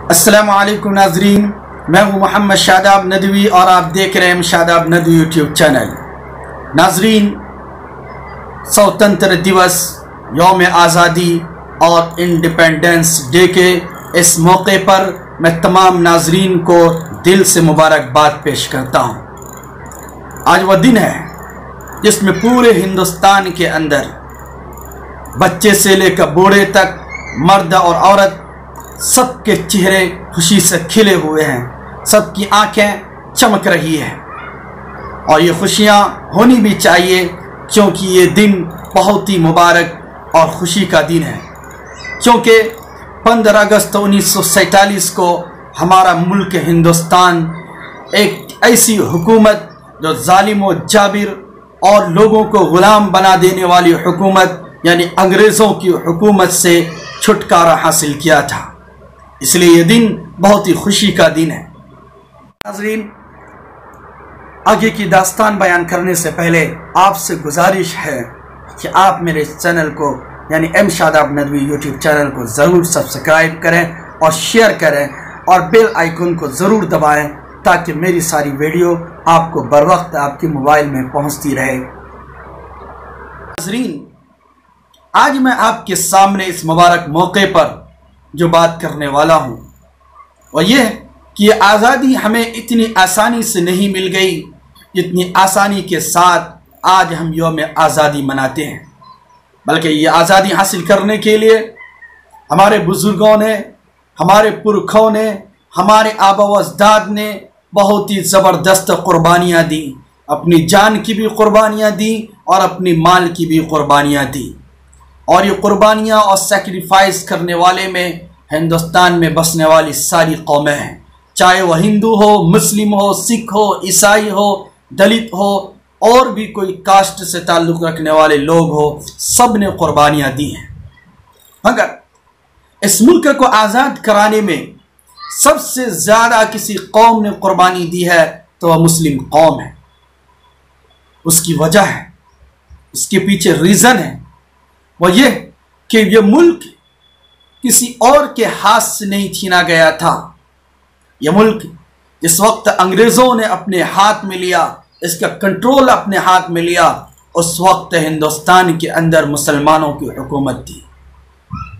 अस्सलामु अलैकुम नाजरीन, मैं हूँ मोहम्मद शादाब नदवी और आप देख रहे हैं शादाब नदवी यूट्यूब चैनल। नाजरीन, स्वतंत्र दिवस, यौम आज़ादी और इंडिपेंडेंस डे के इस मौके पर मैं तमाम नाजरीन को दिल से मुबारकबाद पेश करता हूँ। आज वह दिन है जिसमें पूरे हिंदुस्तान के अंदर बच्चे से लेकर बूढ़े तक, मर्द और औरत, सबके चेहरे खुशी से खिले हुए हैं, सबकी आंखें चमक रही हैं। और ये खुशियाँ होनी भी चाहिए क्योंकि ये दिन बहुत ही मुबारक और खुशी का दिन है। क्योंकि 15 अगस्त 1947 को हमारा मुल्क हिंदुस्तान एक ऐसी हुकूमत जो जालिम व जाबिर और लोगों को ग़ुलाम बना देने वाली हुकूमत यानी अंग्रेज़ों की हुकूमत से छुटकारा हासिल किया था, इसलिए ये दिन बहुत ही खुशी का दिन है। नाज़रीन, आगे की दास्तान बयान करने से पहले आपसे गुजारिश है कि आप मेरे इस चैनल को यानी M Shadab Nadwi YouTube channel को ज़रूर सब्सक्राइब करें और शेयर करें और बेल आइकन को ज़रूर दबाएं ताकि मेरी सारी वीडियो आपको बर वक्त आपके मोबाइल में पहुंचती रहे। नाज़रीन, आज मैं आपके सामने इस मुबारक मौके पर जो बात करने वाला हूँ और यह कि आज़ादी हमें इतनी आसानी से नहीं मिल गई जितनी आसानी के साथ आज हम यौम आज़ादी मनाते हैं, बल्कि ये आज़ादी हासिल करने के लिए हमारे बुज़ुर्गों ने, हमारे पुरखों ने, हमारे आबा व अजदाद ने बहुत ही ज़बरदस्त क़ुरबानियाँ दी, अपनी जान की भी क़ुरबानियाँ दी और अपनी माल की भी क़ुरबानियाँ दी। और ये क़ुरबानियाँ और सेक्रीफाइस करने वाले में हिंदुस्तान में बसने वाली सारी कौमें हैं, चाहे वह हिंदू हो, मुस्लिम हो, सिख हो, ईसाई हो, दलित हो और भी कोई कास्ट से ताल्लुक़ रखने वाले लोग हो, सब ने क़ुरबानियाँ दी हैं। मगर इस मुल्क को आज़ाद कराने में सबसे ज़्यादा किसी कौम ने क़ुरबानी दी है तो वह मुस्लिम कौम है। उसकी वजह है, उसके पीछे रीज़न है, वह यह कि यह मुल्क किसी और के हाथ से नहीं छीना गया था। यह मुल्क जिस वक्त अंग्रेज़ों ने अपने हाथ में लिया, इसका कंट्रोल अपने हाथ में लिया, उस वक्त हिंदुस्तान के अंदर मुसलमानों की हुकूमत थी।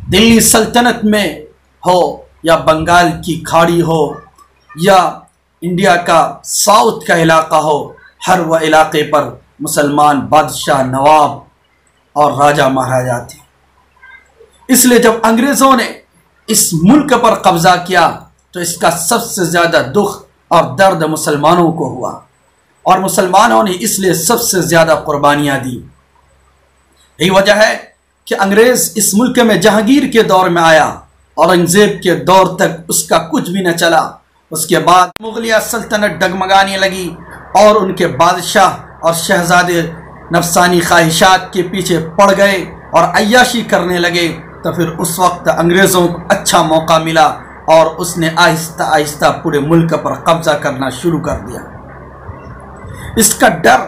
दिल्ली सल्तनत में हो या बंगाल की खाड़ी हो या इंडिया का साउथ का इलाका हो, हर वह इलाके पर मुसलमान बादशाह, नवाब और राजा महाराजा थे। इसलिए जब अंग्रेज़ों ने इस मुल्क पर कब्ज़ा किया तो इसका सबसे ज़्यादा दुख और दर्द मुसलमानों को हुआ और मुसलमानों ने इसलिए सबसे ज़्यादा क़ुरबानियाँ दी। यही वजह है कि अंग्रेज़ इस मुल्क में जहांगीर के दौर में आया, औरंगज़ेब के दौर तक उसका कुछ भी न चला। उसके बाद मुग़लिया सल्तनत डगमगाने लगी और उनके बादशाह और शहज़ादे नफसानी ख्वाहिशात के पीछे पड़ गए और अय्याशी करने लगे। तो फिर उस वक्त अंग्रेज़ों को अच्छा मौका मिला और उसने आहिस्ता आहिस्ता पूरे मुल्क पर कब्ज़ा करना शुरू कर दिया। इसका डर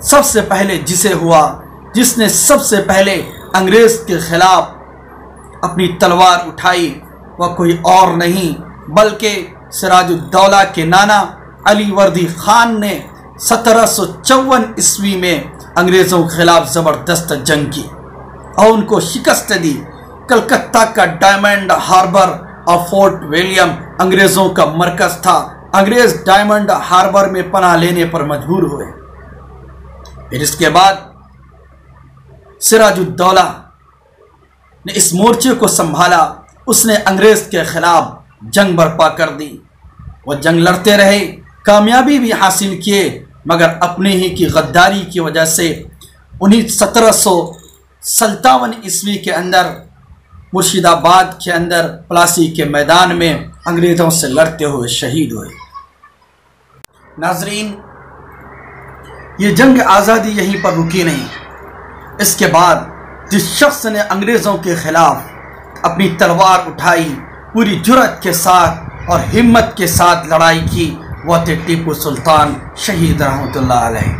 सबसे पहले जिसे हुआ, जिसने सबसे पहले अंग्रेज़ के ख़िलाफ़ अपनी तलवार उठाई, वह कोई और नहीं बल्कि सिराजुद्दौला के नाना अली वर्दी ख़ान ने 1754 ईस्वी में अंग्रेज़ों के ख़िलाफ़ ज़बरदस्त जंग की और उनको शिकस्त दी। कलकत्ता का डायमंड हार्बर और फोर्ट विलियम अंग्रेज़ों का मरकज़ था। अंग्रेज़ डायमंड हार्बर में पनाह लेने पर मजबूर हुए। फिर इसके बाद सिराजुद्दौला ने इस मोर्चे को संभाला। उसने अंग्रेज़ के ख़िलाफ़ जंग बर्पा कर दी। वह जंग लड़ते रहे, कामयाबी भी हासिल किए, मगर अपने ही की गद्दारी की वजह से 1757 ईस्वी के अंदर मुर्शिदाबाद के अंदर प्लासी के मैदान में अंग्रेज़ों से लड़ते हुए शहीद हुए। नाजरीन, ये जंग आज़ादी यहीं पर रुकी नहीं। इसके बाद जिस शख्स ने अंग्रेज़ों के ख़िलाफ़ अपनी तलवार उठाई, पूरी जुर्रत के साथ और हिम्मत के साथ लड़ाई की, वह थे टीपू सुल्तान शहीद रहमतुल्लाह अलैह।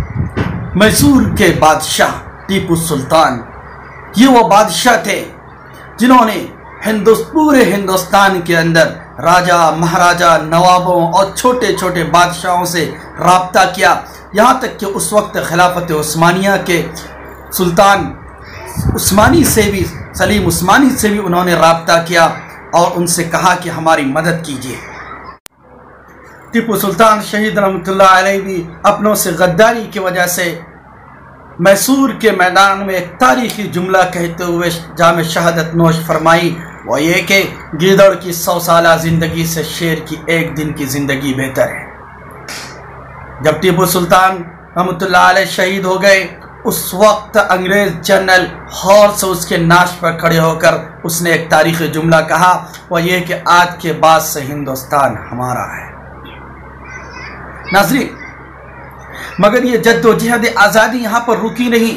मैसूर के बादशाह टीपू सुल्तान, ये वो बादशाह थे जिन्होंने पूरे हिंदुस्तान के अंदर राजा, महाराजा, नवाबों और छोटे छोटे बादशाहों से रब्ता किया। यहाँ तक कि उस वक्त खिलाफत उस्मानिया के सुल्तान उस्मानी से भी, सलीम उस्मानी से भी उन्होंने रब्ता किया और उनसे कहा कि हमारी मदद कीजिए। टीपू सुल्तान शहीद रहमतुल्लाह अलैह भी अपनों से गद्दारी की वजह से मैसूर के मैदान में एक तारीखी जुमला कहते हुए जाम शहादत नोश फरमाई, वो ये कि गीदड़ की 100 साला ज़िंदगी से शेर की एक दिन की ज़िंदगी बेहतर है। जब टीपू सुल्तान रहमतुल्लाह अलैह शहीद हो गए, उस वक्त अंग्रेज़ जनरल हौर से उसके नाश पर खड़े होकर उसने एक तारीखी जुमला कहा, वो ये कि आज के बाद से हिंदुस्तान हमारा है। नाज़रीन, मगर ये जद्दोजहद आज़ादी यहाँ पर रुकी नहीं,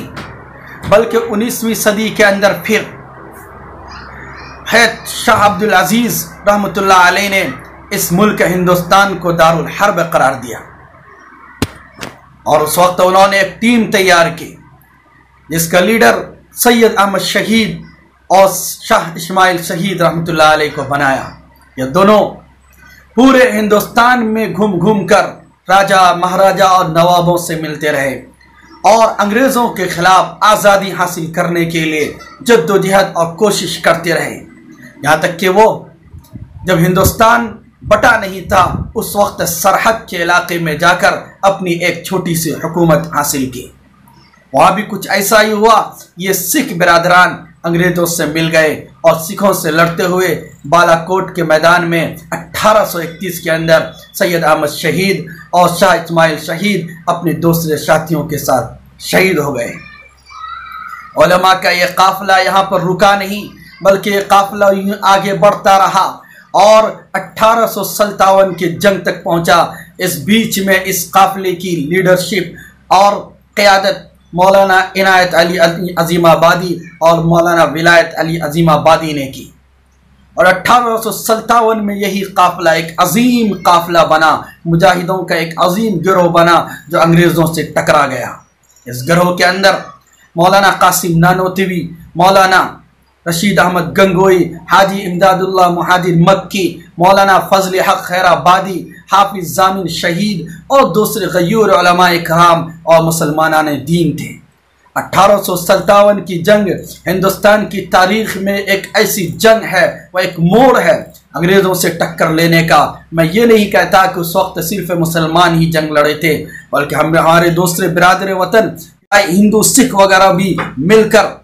बल्कि 19वीं सदी के अंदर फिर हैत शाह अब्दुल अजीज़ रहमतुल्लाह अलैह ने इस मुल्क हिंदुस्तान को दारुल हर्ब करार दिया और उस वक्त उन्होंने एक टीम तैयार की जिसका लीडर सैयद अहमद शहीद और शाह इस्माइल शहीद रहमतुल्लाह अलैह को बनाया। ये दोनों पूरे हिंदुस्तान में घूम घूम कर राजा, महाराजा और नवाबों से मिलते रहे और अंग्रेज़ों के ख़िलाफ़ आज़ादी हासिल करने के लिए जद्दोजहद और कोशिश करते रहे। यहाँ तक कि वो जब हिंदुस्तान बटा नहीं था, उस वक्त सरहद के इलाके में जाकर अपनी एक छोटी सी हुकूमत हासिल की। वहाँ भी कुछ ऐसा ही हुआ, ये सिख बिरादरान अंग्रेज़ों से मिल गए और सिखों से लड़ते हुए बालाकोट के मैदान में 1831 के अंदर सैयद अहमद शहीद और शाह इस्माइल शहीद अपने दूसरे साथियों के साथ शहीद हो गए। उलमा का ये काफिला यहाँ पर रुका नहीं, बल्कि ये काफिला यूं आगे बढ़ता रहा और 1857 की जंग तक पहुँचा। इस बीच में इस काफिले की लीडरशिप और क़यादत मौलाना इनायत अली अज़ीमाबादी और मौलाना विलायत अली अज़ीमाबादी ने की और 1857 में यही काफिला एक अजीम काफिला बना, मुजाहिदों का एक अजीम गिरोह बना जो अंग्रेज़ों से टकरा गया। इस गिरोह के अंदर मौलाना कासिम नानोतवी, मौलाना रशीद अहमद गंगोई, हाजी इमदादुल्लाह मुहाजिर मक्की, मौलाना फजल हक खैराबादी, हाफिज जामिन शहीद और दूसरे गयूर उलमाए कराम और मुसलमानाने दीन थे। 1857 की जंग हिंदुस्तान की तारीख में एक ऐसी जंग है, वह एक मोड़ है अंग्रेज़ों से टक्कर लेने का। मैं ये नहीं कहता कि उस वक्त सिर्फ मुसलमान ही जंग लड़े थे, बल्कि हमारे दूसरे बिरादर वतन हिंदू सिख वगैरह भी मिलकर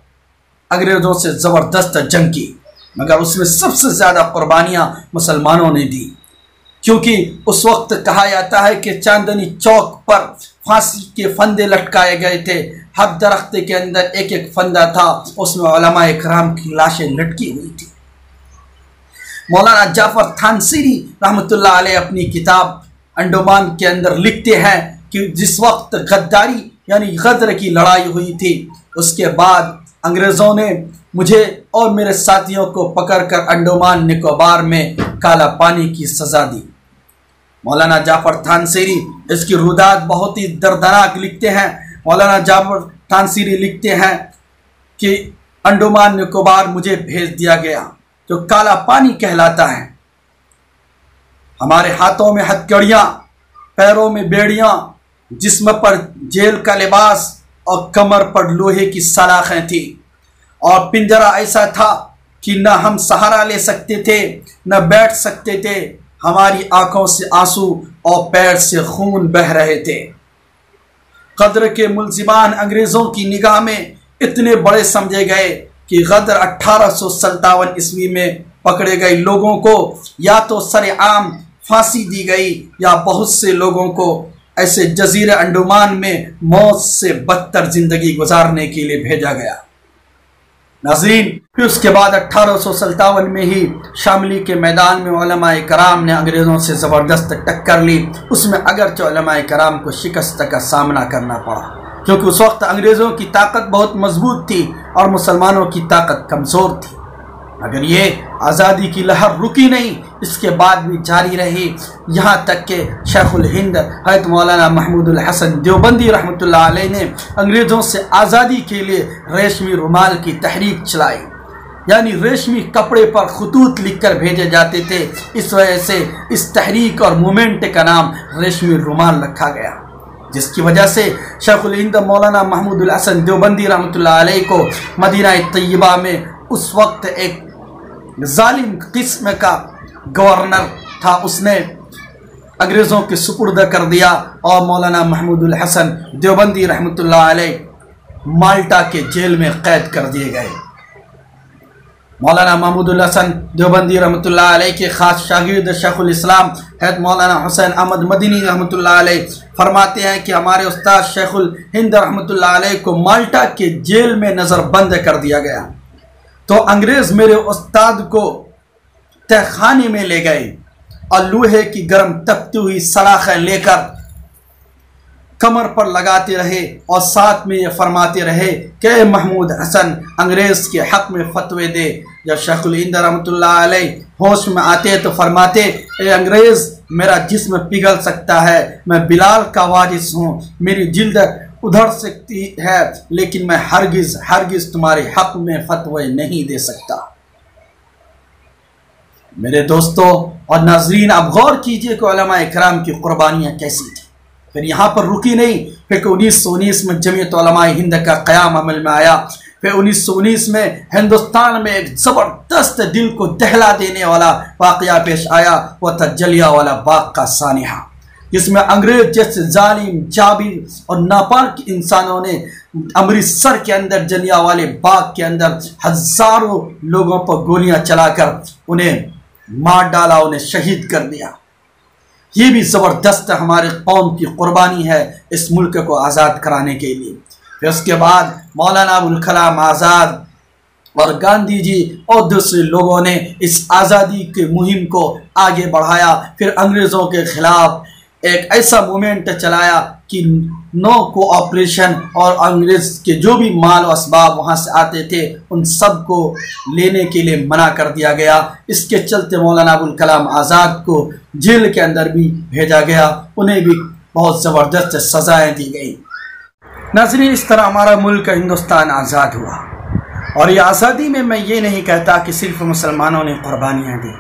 अंग्रेज़ों से ज़बरदस्त जंग की, मगर उसमें सबसे ज़्यादा कुर्बानियाँ मुसलमानों ने दी, क्योंकि उस वक्त कहा जाता है कि चांदनी चौक पर फांसी के फंदे लटकाए गए थे। हर दरख्त के अंदर एक एक फंदा था, उसमें उलमाए कराम की लाशें लटकी हुई थी। मौलाना जाफर थानसीरी रहमतुल्लाह अलैह अपनी किताब अंडोमान के अंदर लिखते हैं कि जिस वक्त गद्दारी यानी गदर की लड़ाई हुई थी, उसके बाद अंग्रेज़ों ने मुझे और मेरे साथियों को पकड़कर अंडोमान निकोबार में काला पानी की सज़ा दी। मौलाना जाफर थानसीरी इसकी रुदात बहुत ही दर्दनाक लिखते हैं। मौलाना जाफर थानसीरी लिखते हैं कि अंडोमान निकोबार मुझे भेज दिया गया, जो काला पानी कहलाता है। हमारे हाथों में हथकड़ियाँ, पैरों में बेड़ियाँ, जिस्म पर जेल का लिबास और कमर पर लोहे की सलाखें थी और पिंजरा ऐसा था कि न हम सहारा ले सकते थे न बैठ सकते थे। हमारी आंखों से आंसू और पैर से खून बह रहे थे। गदर के मुल्जिमान अंग्रेज़ों की निगाह में इतने बड़े समझे गए कि गदर 1857 ईस्वी में पकड़े गए लोगों को या तो सरेआम फांसी दी गई या बहुत से लोगों को ऐसे जजीरे अंडोमान में मौत से बदतर जिंदगी गुजारने के लिए भेजा गया। नाज़रीन, फिर उसके बाद 1857 में ही शामली के मैदान में उलमाए कराम ने अंग्रेज़ों से ज़बरदस्त टक्कर ली। उसमें अगरचे उलमाए कराम को शिकस्त का सामना करना पड़ा, क्योंकि उस वक्त अंग्रेज़ों की ताकत बहुत मजबूत थी और मुसलमानों की ताकत कमज़ोर थी। अगर ये आज़ादी की लहर रुकी नहीं, इसके बाद भी जारी रही, यहाँ तक कि शेखुल हिंद हज़रत मौलाना महमूदुल हसन देवबंदी रहमतुल्लाह अलैह ने अंग्रेज़ों से आज़ादी के लिए रेशमी रुमाल की तहरीक चलाई। یعنی ریشمی کپڑے پر خطوط لکھ کر بھیجے جاتے تھے. اس وجہ سے اس تحریک اور مومنٹ کا نام ریشمی رومال رکھا گیا، جس کی وجہ سے شیخ الہند مولانا محمود الحسن دیوبندی رحمۃ اللہ علیہ کو مدینہ طیبہ میں اس وقت ایک ظالم قسم کا گورنر تھا، اس نے انگریزوں کے سپرد کر دیا اور مولانا محمود الحسن دیوبندی رحمۃ اللہ علیہ مالٹا کے جیل میں قید کر دیے گئے. مولانا محمود الحسن دیوبندی رحمۃ اللہ علیہ کے خاص شاگرد شیخ الاسلام حضرت مولانا حسین احمد مدنی رحمۃ اللہ علیہ فرماتے ہیں کہ ہمارے استاد شیخ الہند رحمۃ اللہ علیہ کو مالٹا کے جیل میں نظر بند کر دیا گیا، تو انگریز میرے استاد کو تہ خانے میں لے گئے اور لوہے کی گرم تپتی ہوئی سلاخیں لے کر کمر پر لگاتے رہے اور ساتھ میں یہ فرماتے رہے کہ اے محمود حسن انگریز کے حق میں فتوے دے. جب شیخ الہند رحمۃ اللہ علیہ ہوش میں آتے تو فرماتے اے انگریز میرا جسم پگھل سکتا ہے، میں بلال کا وارث ہوں، میری جلد ادھر سکتی ہے، لیکن میں ہرگز تمہارے حق میں فتوے نہیں دے سکتا. میرے دوستوں اور ناظرین، آپ غور کیجئے کہ علماء اکرام کی قربانیاں کیسی تھیں. پھر یہاں پر رکی نہیں، پھر 1919 میں جمعیت علماء ہند کا قیام عمل میں آیا. پھر 1919 میں ہندوستان میں ایک زبردست دل کو دہلا دینے والا واقعہ پیش آیا، وہ تھا جلیانوالہ باغ کا سانحہ، جس میں انگریز جیسے ظالم جابر اور ناپاک انسانوں نے امرتسر کے اندر جلیانوالے باغ کے اندر ہزاروں لوگوں پر گولیاں چلا کر انہیں مار ڈالا، انہیں شہید کر دیا. یہ بھی زبردست ہمارے قوم کی قربانی ہے اس ملک کو آزاد کرانے کے لیے. پھر اس کے بعد مولانا ابوالکلام آزاد اور گاندھی جی اور دوسرے لوگوں نے اس آزادی کی مہم کو آگے بڑھایا. پھر انگریزوں کے خلاف ایک ایسا مومنٹ چلایا کہ نو کوآپریشن اور انگریز کے جو بھی مال و اسباب وہاں سے آتے تھے ان سب کو لینے کے لیے منع کر دیا گیا. اس کے چلتے مولانا ابوالکلام آزاد کو جیل کے اندر بھی بھیجا گیا، انہیں بھی بہت زبردست سزائیں دی گئی. ناظرین، اس طرح ہمارا ملک ہندوستان آزاد ہوا، اور یہ آزادی میں یہ نہیں کہتا کہ صرف مسلمانوں نے قربانیاں دی،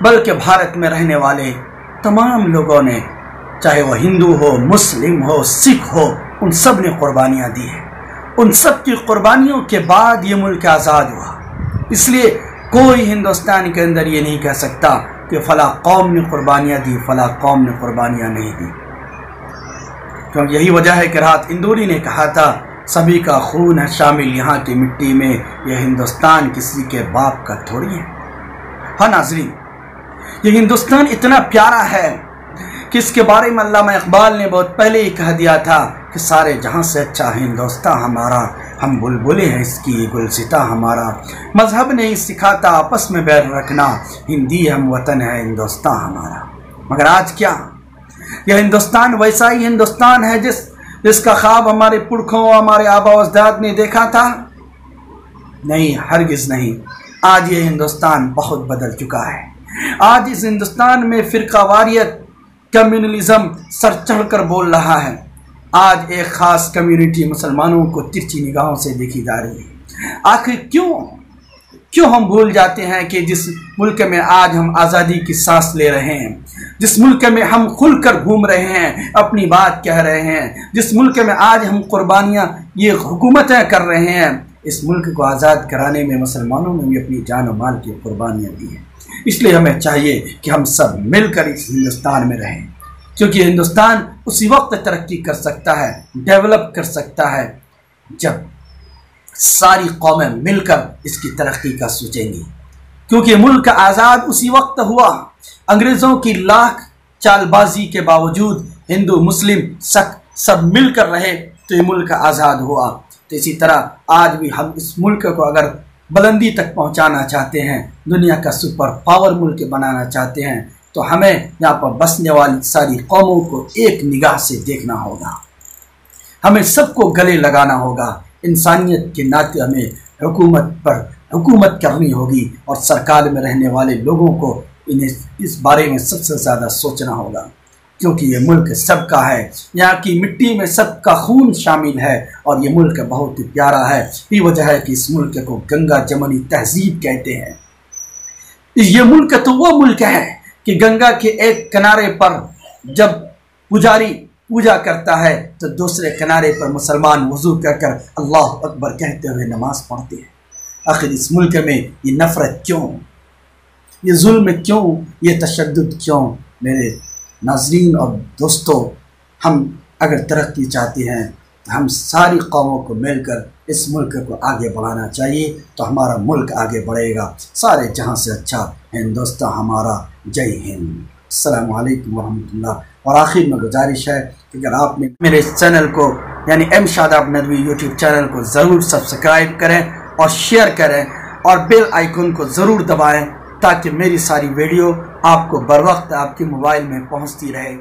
بلکہ بھارت میں رہنے والے تمام لوگوں نے، چاہے وہ ہندو ہو، مسلم ہو، سکھ ہو، ان سب نے قربانیاں دی ہیں. ان سب کی قربانیوں کے بعد یہ ملک آزاد ہوا. اس لیے کوئی ہندوستان کے اندر یہ نہیں کہہ سکتا کہ فلاں قوم نے قربانیاں دی، فلاں قوم نے قربانیاں نہیں دی. کیونکہ یہی وجہ ہے کہ رات اندوری نے کہا تھا سبھی کا خون ہے شامل یہاں کی مٹی میں، یہ ہندوستان کسی کے باپ کا تھوڑی ہے. ہاں ناظرین، یہ ہندوستان اتنا پیارا ہے کہ اس کے بارے میں علامہ اقبال نے بہت پہلے ہی کہہ دیا تھا کہ سارے جہاں سے اچھا ہندوستان ہمارا، ہم بلبلیں ہیں اس کی گلستاں ہمارا، مذہب نہیں سکھاتا آپس میں بیر رکھنا، ہندی ہم وطن ہے ہندوستان ہمارا. مگر آج کیا؟ یہ ہندوستان ویسا ہی ہندوستان ہے جس کا خواب ہمارے پرکھوں ہمارے آبا و اجداد نے دیکھا تھا؟ نہیں، ہرگز نہیں. آج یہ ہندوستان بہت بدل چکا ہے. آج اس ہندوستان میں فرقہ واریت، کمیونلزم سر چڑھ کر بول رہا ہے. آج ایک خاص کمیونٹی مسلمانوں کو ترچھی نگاہوں سے دیکھی جا رہی ہے. آخر کیوں ہم بھول جاتے ہیں کہ جس ملک میں آج ہم آزادی کی سانس لے رہے ہیں، جس ملک میں ہم کھل کر گھوم رہے ہیں، اپنی بات کہہ رہے ہیں، جس ملک میں آج ہم قربانیاں یہ حکومتیں کر رہے ہیں، اس ملک کو آزاد کرانے میں مسلمانوں نے بھی اپنی جان و مال کی قربانیاں دی ہیں. اس لیے ہمیں چاہیے کہ ہم سب مل کر اس ہندوستان میں رہیں، کیونکہ ہندوستان اسی وقت ترقی کر سکتا ہے، ڈیولپ کر سکتا ہے، جب ساری قومیں مل کر اس کی ترقی کا سوچیں گی. کیونکہ ملک آزاد اسی وقت ہوا، انگریزوں کی لاکھ چال بازی کے باوجود ہندو مسلم سکھ سب مل کر رہے تو یہ ملک آزاد ہوا. تو اسی طرح آج بھی ہم اس ملک کو اگر بلندی تک پہنچانا چاہتے ہیں، دنیا کا سپر پاور ملک بنانا چاہتے ہیں، تو ہمیں یہاں پر بسنے والی ساری قوموں کو ایک نگاہ سے دیکھنا ہوگا. ہمیں سب کو گلے لگانا ہوگا. انسانیت کے ناطے ہمیں حکومت کرنی ہوگی، اور سرکار میں رہنے والے لوگوں کو انہیں اس بارے میں سب سے زیادہ سوچنا ہوگا. کیونکہ یہ ملک سب کا ہے، یہاں کی مٹی میں سب کا خون شامل ہے اور یہ ملک بہت ہی پیارا ہے۔ یہ وجہ ہے کہ اس ملک کو گنگا جمنی تہذیب کہتے ہیں۔ یہ ملک تو وہ ملک ہے کہ گنگا کے ایک کنارے پر جب پجاری پوجا کرتا ہے تو دوسرے کنارے پر مسلمان وضو کر اللہ اکبر کہتے ہوئے نماز پڑھتے ہیں۔ آخر اس ملک میں یہ نفرت کیوں، یہ ظلم کیوں، یہ تشدد کیوں؟ میرے ناظرین اور دوستو، ہم اگر ترقی چاہتے ہیں تو ہم ساری قوموں کو مل کر اس ملک کو آگے بڑھانا چاہیے، تو ہمارا ملک آگے بڑھے گا۔ سارے جہاں سے اچھا ہندوستان ہمارا۔ جے ہند۔ السلام علیکم ورحمۃ اللہ۔ اور آخر میں گزارش ہے کہ اگر آپ نے میرے اس چینل کو یعنی ایم شاداب ندوی یوٹیوب چینل کو ضرور سبسکرائب کریں اور شیئر کریں اور بیل آئیکن کو ضرور دبائیں تاکہ میری ساری ویڈیو آپ کو بر وقت آپ کے موبائل میں پہنچتی رہے۔